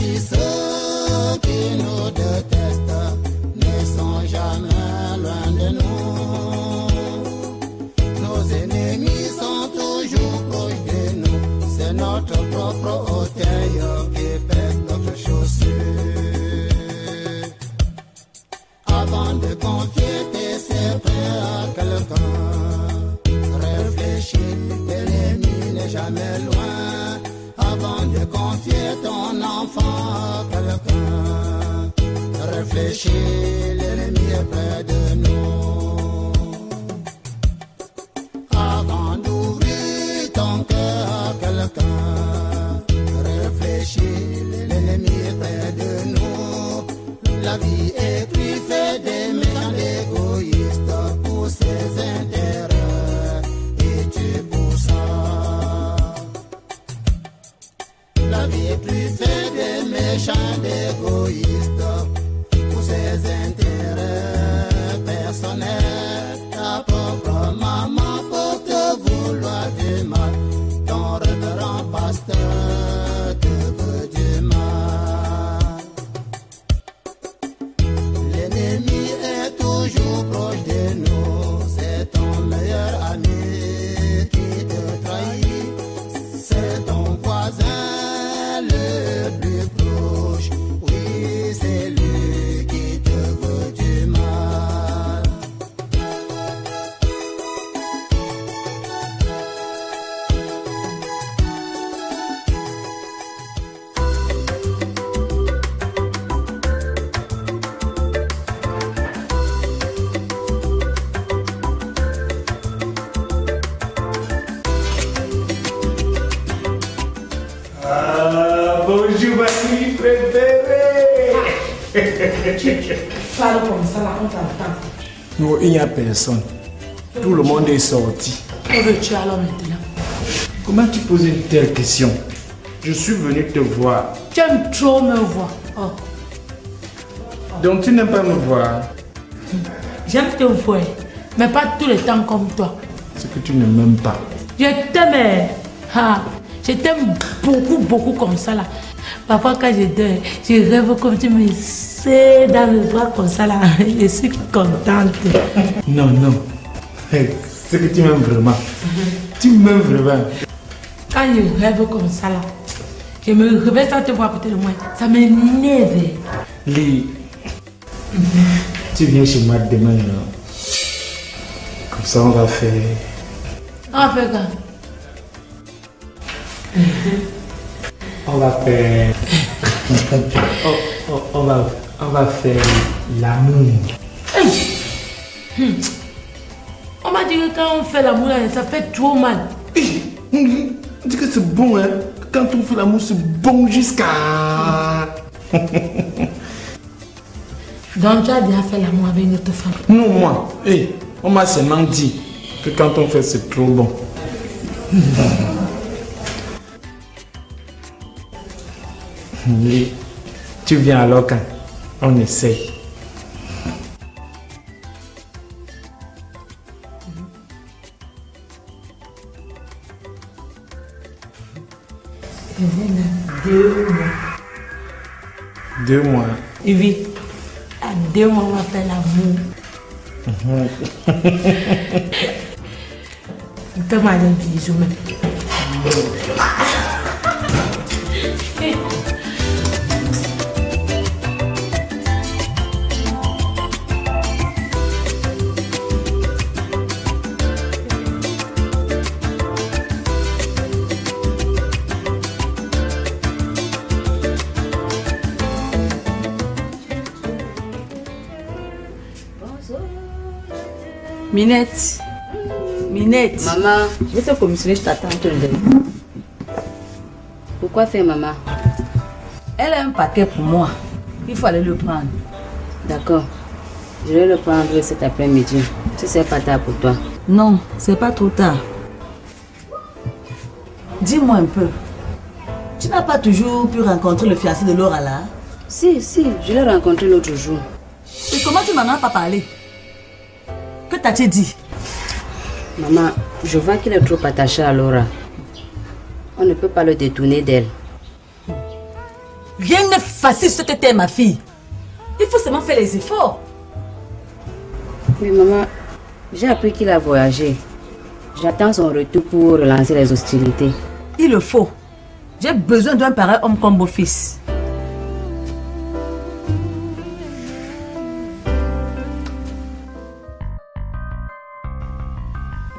si ceux qui nous détestent ne sont jamais loin de nous. Nos ennemis sont toujours proches de nous. C'est notre propre orteil qui pèse notre chaussure. Avant de confier tes secrets à quelqu'un, réfléchis, l'ennemi n'est jamais loin. Avant de confier ton enfant à quelqu'un, réfléchis, l'ennemi est près de nous. Avant d'ouvrir ton cœur à quelqu'un, réfléchis, l'ennemi est près de nous. La vie est truffée des méchants égoïstes pour ses intérêts, et tu pour ça. La vie est truffée des méchants égoïstes pour ses intérêts personnels. Ta propre maman peut te vouloir du mal, ton révérend pasteur te veut du mal. L'ennemi est toujours proche de nous, c'est ton meilleur ami qui te trahit, c'est ton voisin le plus proche, oui c'est lui qui te veut du mal. Bonjour ma fille préférée. Parle comme ça, là, on t'entend. Non, il n'y a personne. Tout le monde est sorti. Où veux-tu alors maintenant? Comment tu poses une telle question? Je suis venu te voir. Tu aimes trop me voir. Oh. Donc tu n'aimes pas me voir? J'aime te voir, mais pas tout le temps comme toi. C'est que tu ne m'aimes pas. Je t'aime. Ah, je t'aime beaucoup, beaucoup comme ça là. Parfois quand je dors, je rêve comme tu me serres dans le bras comme ça là. Je suis contente. Non, non. C'est que tu m'aimes vraiment. Tu m'aimes vraiment. Quand je rêve comme ça là, je me réveille sans te voir à côté de moi. Ça m'énerve. Lee, tu viens chez moi demain, non? Comme ça on va faire... On va faire quoi? On va faire... on va faire l'amour. On m'a dit que quand on fait l'amour, ça fait trop mal. On dit que c'est bon, hein? Quand on fait l'amour, c'est bon jusqu'à... Donc tu as déjà fait l'amour avec une autre femme? Non, moi. Hey, on m'a seulement dit que quand on fait, c'est trop bon. Tu viens alors quand on essaie. Je viens dans 2 mois. 2 mois. Oui. À 2 mois, on va faire l'amour. Fais-moi un bisou même. Minette. Minette. Maman. Je vais te commissionner, je t'attends. Pourquoi faire, maman? Elle a un paquet pour moi. Il faut aller le prendre. D'accord. Je vais le prendre cet après-midi. Si c'est pas tard pour toi. Non, c'est pas trop tard. Dis-moi un peu. Tu n'as pas toujours pu rencontrer le fiancé de Laura là? Si, je l'ai rencontré l'autre jour. Et comment tu m'en as pas parlé? Que t'as-tu dit? Maman, je vois qu'il est trop attaché à Laura. On ne peut pas le détourner d'elle. Rien n'est facile sur cette terre, ma fille. Il faut seulement faire les efforts. Oui, maman, j'ai appris qu'il a voyagé. J'attends son retour pour relancer les hostilités. Il le faut. J'ai besoin d'un pareil homme comme beau-fils.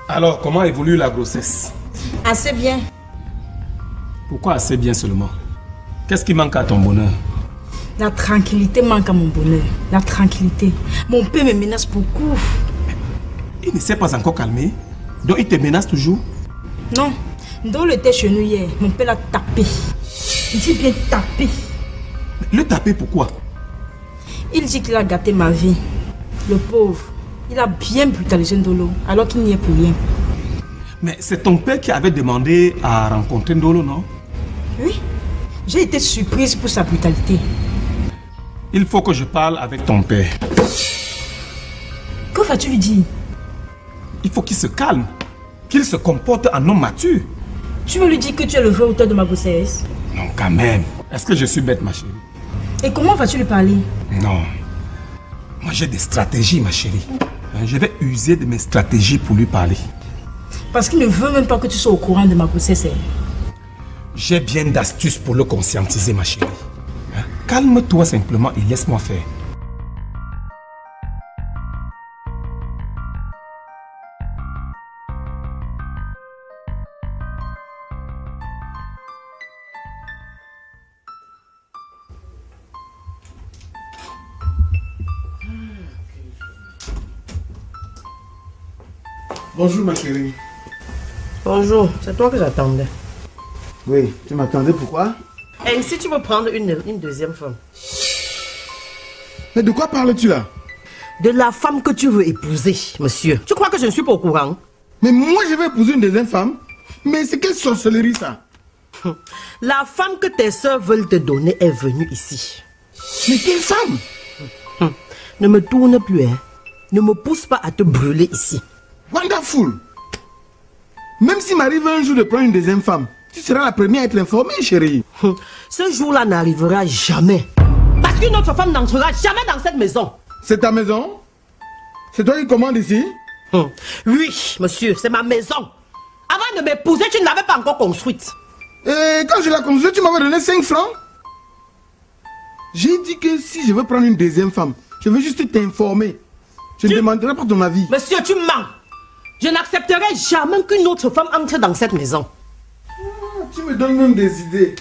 Alors, comment évolue la grossesse? Assez bien. Pourquoi assez bien seulement? Qu'est-ce qui manque à ton bonheur? La tranquillité manque à mon bonheur. La tranquillité. Mon père me menace beaucoup. Il ne s'est pas encore calmé? Donc il te menace toujours? Non. Dans le thé chez nous hier, mon père l'a tapé. Il dit bien tapé. Le taper pourquoi? Il dit qu'il a gâté ma vie. Le pauvre. Il a bien brutalisé Ndolo, alors qu'il n'y est pour rien. Mais c'est ton père qui avait demandé à rencontrer Ndolo, non? Oui. J'ai été surprise pour sa brutalité. Il faut que je parle avec ton père. Que vas-tu lui dire? Il faut qu'il se calme. Qu'il se comporte en homme mature. Tu veux lui dire que tu es le vrai auteur de ma grossesse? Non, quand même. Est-ce que je suis bête, ma chérie? Et comment vas-tu lui parler? Non. Moi, j'ai des stratégies, ma chérie. Je vais user de mes stratégies pour lui parler. Parce qu'il ne veut même pas que tu sois au courant de ma grossesse. J'ai bien d'astuces pour le conscientiser, ma chérie. Calme-toi simplement et laisse-moi faire. Bonjour ma chérie. Bonjour, c'est toi que j'attendais. Oui, tu m'attendais pourquoi? Et si tu veux prendre une deuxième femme? Mais de quoi parles-tu là? De la femme que tu veux épouser, monsieur. Tu crois que je ne suis pas au courant? Mais moi je vais épouser une deuxième femme? Mais c'est quelle sorcellerie ça? La femme que tes soeurs veulent te donner est venue ici. Mais quelle femme? Ne me tourne plus, hein. Ne me pousse pas à te brûler ici. Wonderful! Même s'il m'arrive un jour de prendre une deuxième femme, tu seras la première à être informée, chérie. Ce jour-là n'arrivera jamais. Parce qu'une autre femme n'entrera jamais dans cette maison. C'est ta maison? C'est toi qui commandes ici? Oui, monsieur, c'est ma maison. Avant de m'épouser, tu ne l'avais pas encore construite. Et quand je l'ai construite, tu m'avais donné 5 francs? J'ai dit que si je veux prendre une deuxième femme, je veux juste t'informer. Je ne demanderai pas ton avis. Monsieur, tu mens. Je n'accepterai jamais qu'une autre femme entre dans cette maison. Tu me donnes même des idées.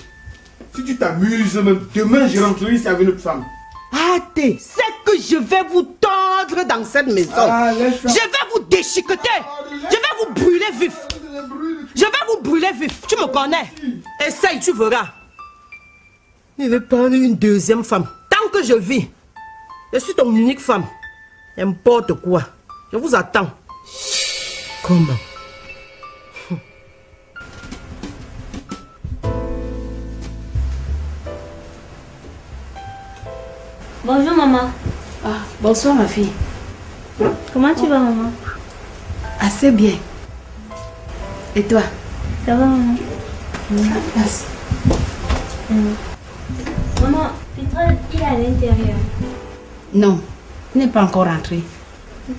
Si tu t'amuses, même demain je rentrerai ici avec une autre femme. Arrêtez, c'est que je vais vous tordre dans cette maison. Je vais vous déchiqueter. Je vais vous brûler vif. Je vais vous brûler vif. Tu me connais. Essaye, tu verras. Je vais prendre une deuxième femme. Tant que je vis, je suis ton unique femme. N'importe quoi. Je vous attends. Comment? Bonjour maman. Ah, bonsoir ma fille. Comment tu vas maman? Assez bien. Et toi? Ça va maman? Place. Maman, Pétrole, il est à l'intérieur. Non, il n'est pas encore rentré.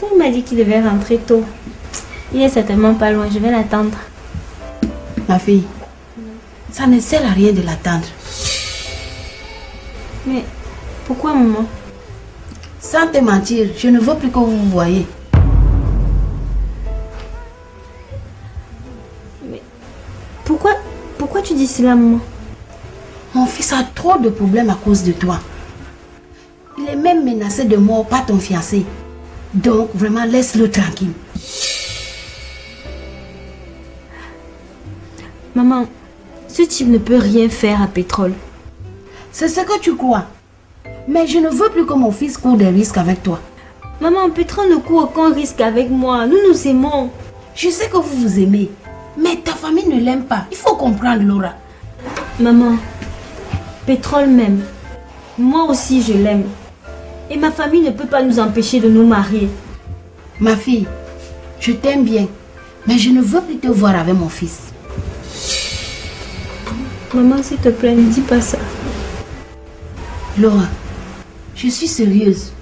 Quand il m'a dit qu'il devait rentrer tôt. Il est certainement pas loin, je vais l'attendre. Ma fille, ça ne sert à rien de l'attendre. Mais pourquoi maman? Sans te mentir, je ne veux plus que vous vous voyez. Mais pourquoi tu dis cela maman? Mon fils a trop de problèmes à cause de toi. Il est même menacé de mort par ton fiancé. Donc vraiment laisse-le tranquille. Maman, ce type ne peut rien faire à Pétrole. C'est ce que tu crois. Mais je ne veux plus que mon fils court des risques avec toi. Maman, Pétrole ne court aucun risque avec moi. Nous nous aimons. Je sais que vous vous aimez. Mais ta famille ne l'aime pas. Il faut comprendre, Laura. Maman, Pétrole m'aime. Moi aussi, je l'aime. Et ma famille ne peut pas nous empêcher de nous marier. Ma fille, je t'aime bien. Mais je ne veux plus te voir avec mon fils. Maman, s'il te plaît, ne dis pas ça. Laura, je suis sérieuse.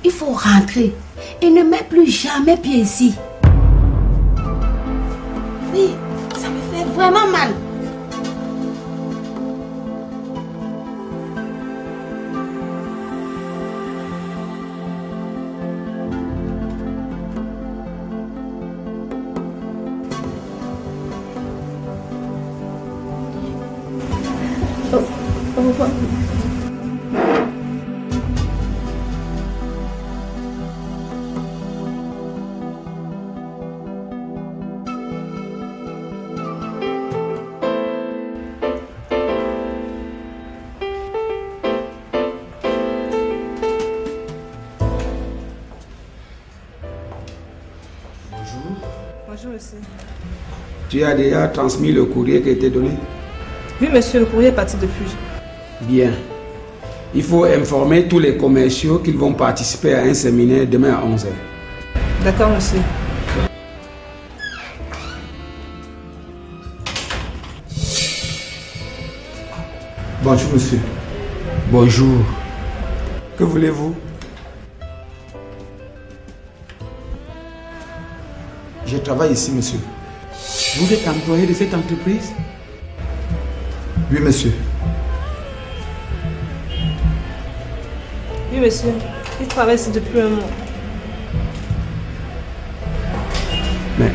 Il faut rentrer et ne mets plus jamais pied ici. Oui, ça me fait vraiment mal. Au revoir. Bonjour, monsieur. Tu as déjà transmis le courrier qui a été donné? Oui, monsieur, le courrier est parti depuis. Bien. Il faut informer tous les commerciaux qu'ils vont participer à un séminaire demain à 11h. D'accord, monsieur. Bonjour, monsieur. Bonjour. Que voulez-vous? Je travaille ici, monsieur. Vous êtes employé de cette entreprise? Oui, monsieur. Oui, monsieur. Il travaille ici depuis un mois. Mais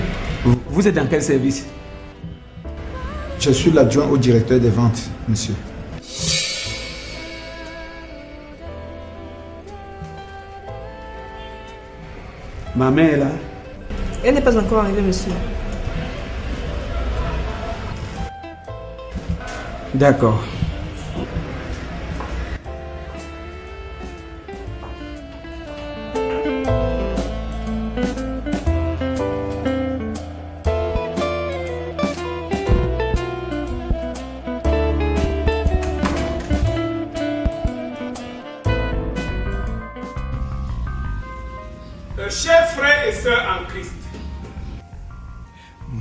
vous êtes dans quel service? Je suis l'adjoint au directeur des ventes, monsieur. Ma mère est là? Elle n'est pas encore arrivée, monsieur. D'accord. Chers frères et sœurs en Christ,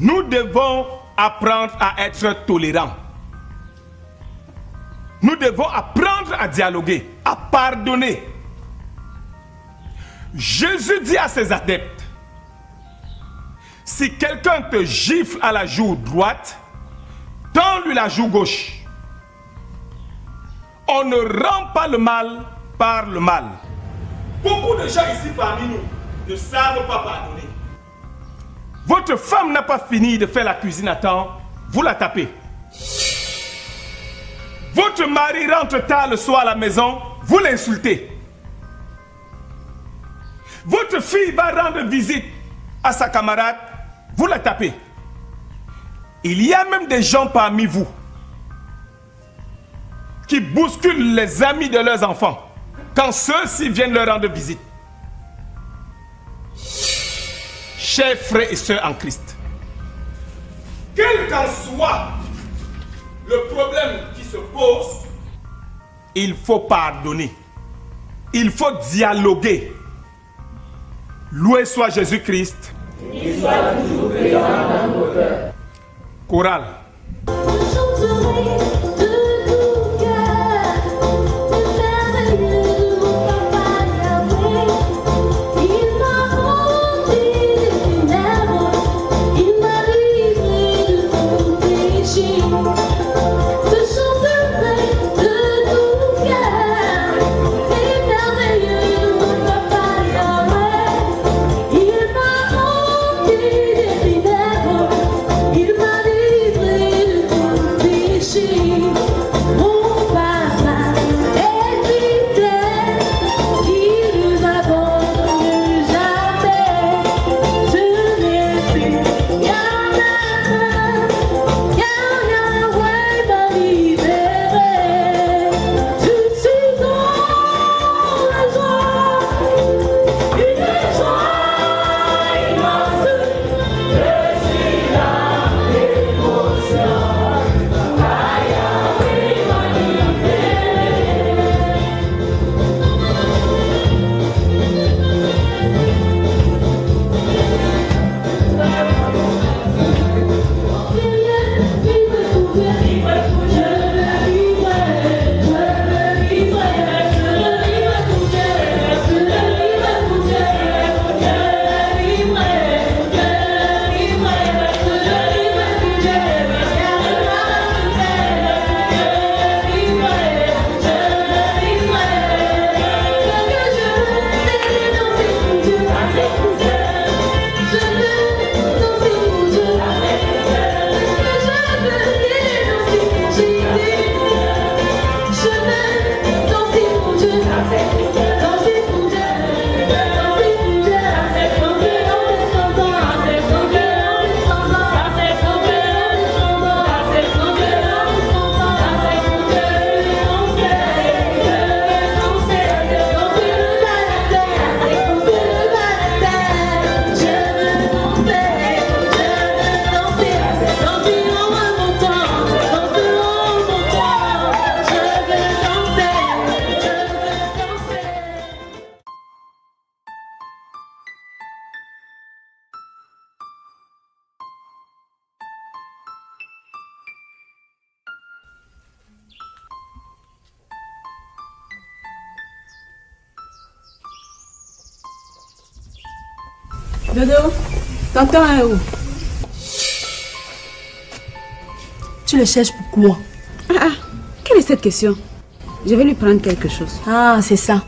nous devons apprendre à être tolérants. Nous devons apprendre à dialoguer, à pardonner. Jésus dit à ses adeptes, si quelqu'un te gifle à la joue droite, tends-lui la joue gauche. On ne rend pas le mal par le mal. Beaucoup de gens ici parmi nous ne savent pas pardonner. Votre femme n'a pas fini de faire la cuisine à temps, vous la tapez. Votre mari rentre tard le soir à la maison, vous l'insultez. Votre fille va rendre visite à sa camarade, vous la tapez. Il y a même des gens parmi vous qui bousculent les amis de leurs enfants quand ceux-ci viennent leur rendre visite. Chers frères et sœurs en Christ, quel qu'en soit le problème qui se pose, il faut pardonner, il faut dialoguer. Loué soit Jésus-Christ. Il soit toujours présent dans nos cœurs. Chorale. She Dodo, tonton est où? Tu le cherches pourquoi? Quelle est cette question? Je vais lui prendre quelque chose. Ah, c'est ça.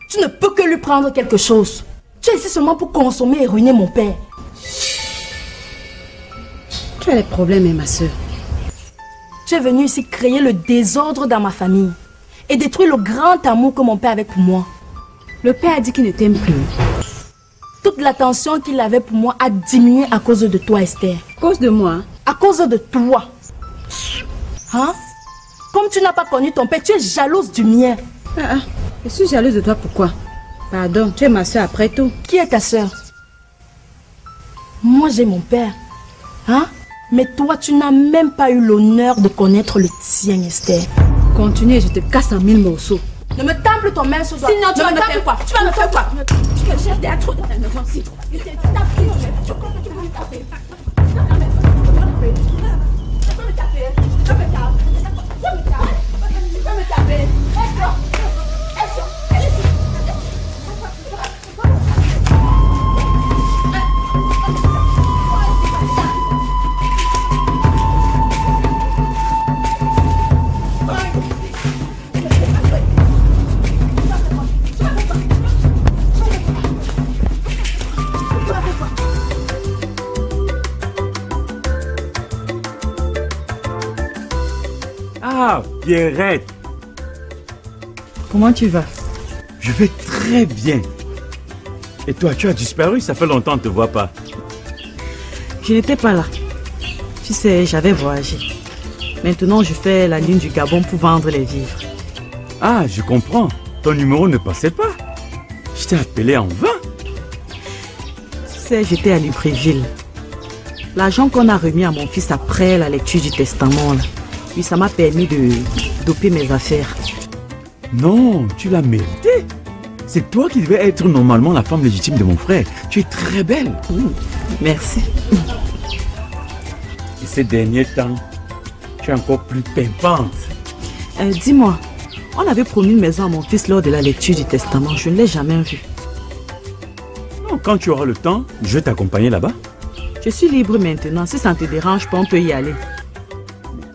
Tu ne peux que lui prendre quelque chose. Tu es ici seulement pour consommer et ruiner mon père. Tu as des problèmes, ma soeur. Tu es venu ici créer le désordre dans ma famille et détruire le grand amour que mon père avait pour moi. Le père a dit qu'il ne t'aime plus. Toute l'attention qu'il avait pour moi a diminué à cause de toi, Esther. À cause de moi? À cause de toi. Hein? Comme tu n'as pas connu ton père, tu es jalouse du mien. Je suis jalouse de toi, pourquoi? Pardon, tu es ma soeur après tout. Qui est ta soeur? Moi, j'ai mon père. Hein? Mais toi, tu n'as même pas eu l'honneur de connaître le tien, Esther. Continue, je te casse en 1000 morceaux. Ne me tape plus ton main sur toi. Sinon, tu vas me faire quoi? Tu vas me faire quoi? Tu me cherches des atouts dans la maison ici. Ah, Pierrette. Comment tu vas? Je vais très bien. Et toi, tu as disparu, ça fait longtemps que je ne te vois pas. Je n'étais pas là. Tu sais, j'avais voyagé. Maintenant, je fais la ligne du Gabon pour vendre les vivres. Ah, je comprends. Ton numéro ne passait pas. Je t'ai appelé en vain. Tu sais, j'étais à Libreville. L'argent qu'on a remis à mon fils après la lecture du testament, là, puis ça m'a permis de doper mes affaires. Non, tu l'as mérité. C'est toi qui devais être normalement la femme légitime de mon frère. Tu es très belle. Merci. Et ces derniers temps, tu es encore plus pimpante. Dis-moi, on avait promis une maison à mon fils lors de la lecture du testament. Je ne l'ai jamais vue. Non, quand tu auras le temps, je vais t'accompagner là-bas. Je suis libre maintenant. Si ça ne te dérange pas, on peut y aller.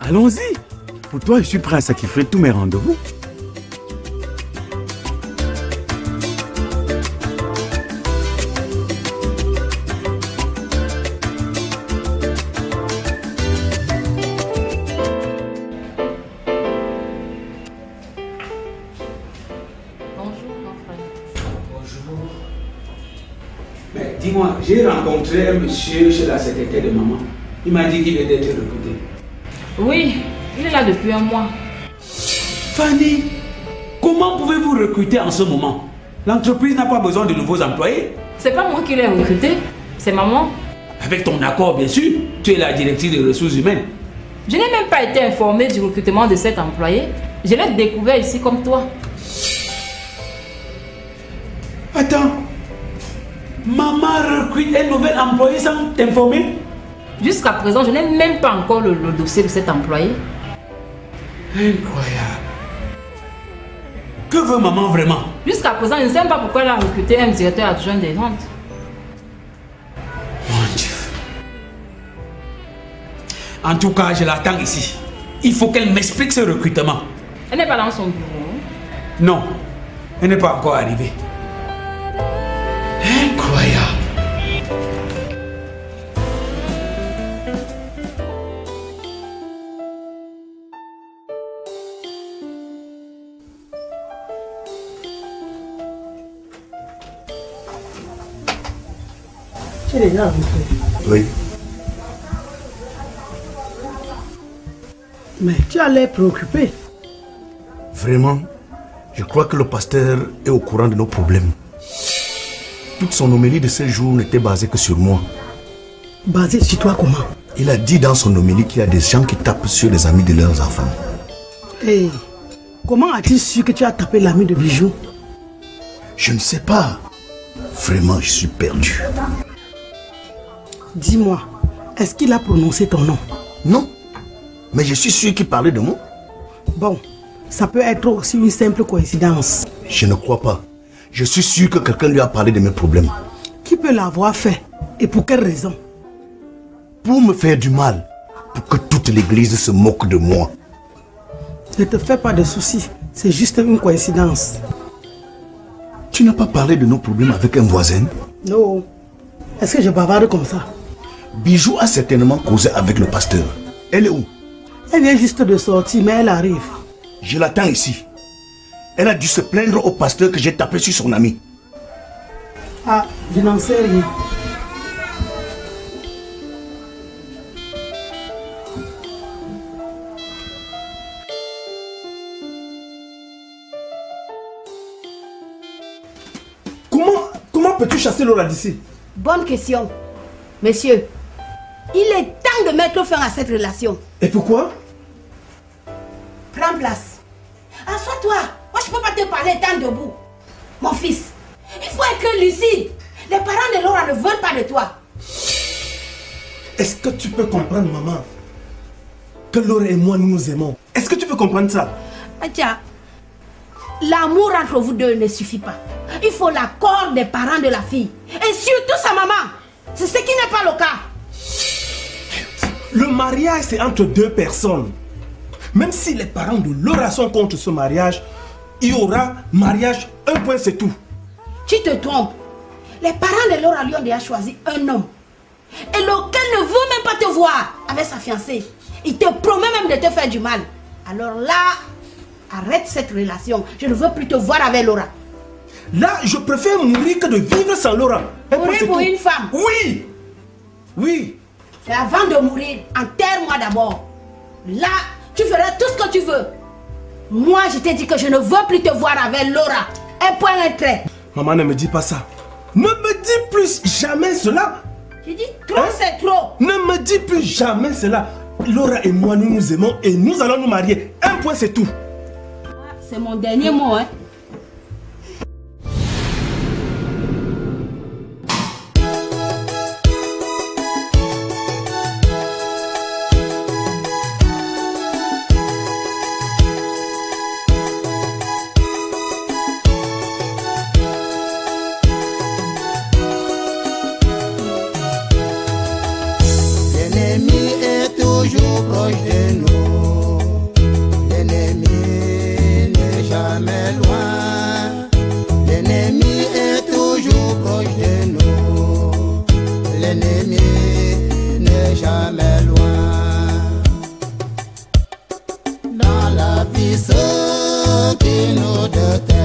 Allons-y. Pour toi, je suis prêt à sacrifier tous mes rendez-vous. Mais dis-moi, j'ai rencontré un monsieur chez la secrétaire de maman. Il m'a dit qu'il était recruté. Oui, il est là depuis un mois. Fanny, comment pouvez-vous recruter en ce moment? L'entreprise n'a pas besoin de nouveaux employés. C'est pas moi qui l'ai recruté, c'est maman. Avec ton accord, bien sûr. Tu es la directrice des ressources humaines. Je n'ai même pas été informée du recrutement de cet employé. Je l'ai découvert ici comme toi. Attends. Maman recrute un nouvel employé sans t'informer? Jusqu'à présent, je n'ai même pas encore le dossier de cet employé. Incroyable. Que veut maman vraiment? Jusqu'à présent, je ne sais même pas pourquoi elle a recruté un directeur adjoint des ventes. Mon Dieu. En tout cas, je l'attends ici. Il faut qu'elle m'explique ce recrutement. Elle n'est pas dans son bureau. Non, elle n'est pas encore arrivée. Incroyable. Tu es déjà rentré? Oui. Mais tu as l'air préoccupé. Vraiment, je crois que le pasteur est au courant de nos problèmes. Toute son homélie de ce jour n'était basée que sur moi. Basée sur toi comment? Il a dit dans son homélie qu'il y a des gens qui tapent sur les amis de leurs enfants. Hey, comment as-tu su que tu as tapé l'ami de Bijou? Je ne sais pas. Vraiment, je suis perdu. Dis-moi, est-ce qu'il a prononcé ton nom? Non, mais je suis sûr qu'il parlait de moi. Bon, ça peut être aussi une simple coïncidence. Je ne crois pas. Je suis sûr que quelqu'un lui a parlé de mes problèmes. Qui peut l'avoir fait? Et pour quelle raison? Pour me faire du mal. Pour que toute l'église se moque de moi. Ne te fais pas de soucis. C'est juste une coïncidence. Tu n'as pas parlé de nos problèmes avec un voisin? Non. Est-ce que je bavarde comme ça? Bijou a certainement causé avec le pasteur. Elle est où? Elle vient juste de sortir, mais elle arrive. Je l'attends ici. Elle a dû se plaindre au pasteur que j'ai tapé sur son ami. Ah, je n'en sais rien. Comment peux-tu chasser Laura d'ici? Bonne question. Monsieur, il est temps de mettre fin à cette relation. Et pourquoi? Prends place. Assois-toi. Moi, je ne peux pas te parler tant debout. Mon fils, il faut être lucide. Les parents de Laura ne veulent pas de toi. Est-ce que tu peux comprendre, maman, que Laura et moi, nous nous aimons? Est-ce que tu peux comprendre ça? Adja, l'amour entre vous deux ne suffit pas. Il faut l'accord des parents de la fille. Et surtout sa maman. C'est ce qui n'est pas le cas. Le mariage, c'est entre deux personnes. Même si les parents de Laura sont contre ce mariage, il y aura mariage, un point, c'est tout. Tu te trompes. Les parents de Laura lui ont déjà choisi un homme. Et lequel ne veut même pas te voir avec sa fiancée. Il te promet même de te faire du mal. Alors là, arrête cette relation. Je ne veux plus te voir avec Laura. Là, je préfère mourir que de vivre sans Laura. Mourir pour une femme? Oui. Oui. Mais avant de mourir, enterre-moi d'abord. Là, tu feras tout ce que tu veux. Moi, je t'ai dit que je ne veux plus te voir avec Laura. Un point, un trait. Maman, ne me dis pas ça. Ne me dis plus jamais cela. J'ai dit trop, c'est trop. Ne me dis plus jamais cela. Laura et moi, nous nous aimons et nous allons nous marier. Un point, c'est tout. C'est mon dernier mot, hein. Proche de nous, l'ennemi n'est jamais loin. L'ennemi est toujours proche de nous, l'ennemi n'est jamais loin. Dans la vie, ce qui nous détermine